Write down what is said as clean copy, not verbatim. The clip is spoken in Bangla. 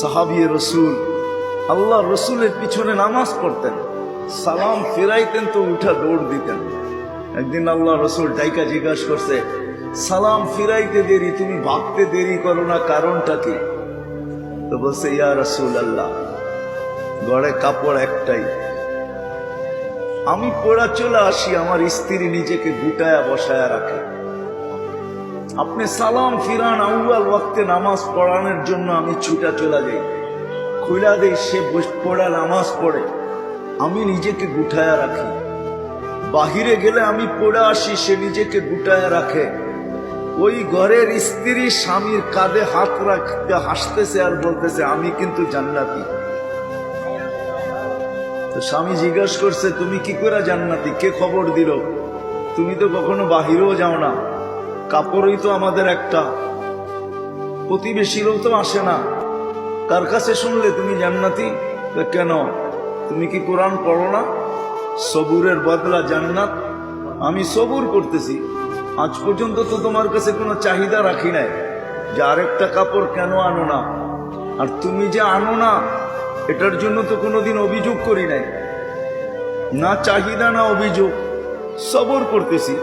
সাহাবী রসুল আল্লাহ রসুলের পিছনে নামাজ পড়তেন, সালাম ফেরাইতেন তো উঠা দৌড় দিতেন। একদিন আল্লাহ রসুল ডাইকা জিজ্ঞাসা করছে, সালাম ফিরাইতে দেরি, তুমি ভাবতে দেরি করো না, কারণটা কি? তো বলছে, ইয়া রসুল আল্লাহ, ঘরে কাপড় একটাই, আমি পড়া চলে আসি, আমার স্ত্রী নিজেকে গুটায়া বসায়া রাখে। আপনি সালাম ফিরান, আউয়াল ওয়াক্তে নামাজ পড়ানোর জন্য আমি ছুটা চলে যাই, খুলা দেই, সে পড়া নামাজ পড়ে, আমি নিজেকে গুটায়া রাখি। বাহিরে গেলে আমি পড়ে আসি, সে নিজেকে গুটায়া রাখে। ওই ঘরের স্ত্রী স্বামীর কাঁধে হাত রাখতে হাসতেছে আর বলতেছে, আমি কিন্তু জান্নাতি। তো স্বামী জিজ্ঞাসা করছে, তুমি কি করে জান্নাতি, কে খবর দিল? তুমি তো কখনো বাহিরেও যাও না, কাপড়ই তো আমাদের একটা, প্রতিবেশীরও তো আসে না, তার কাছে শুনলে তুমি জান্নাতি? কেন, তুমি কি কোরআন পড়ো না? সবুরের বদলা জান্নাত। আমি সবুর করতেছি, আজ পর্যন্ত তো তোমার কাছে কোনো চাহিদা রাখি নাই যে আরেকটা কাপড় কেন আনো না, আর তুমি যে আনো না এটার জন্য তো কোনোদিন অভিযোগ করি নাই, না চাহিদা না অভিযোগ, সবর করতেছি।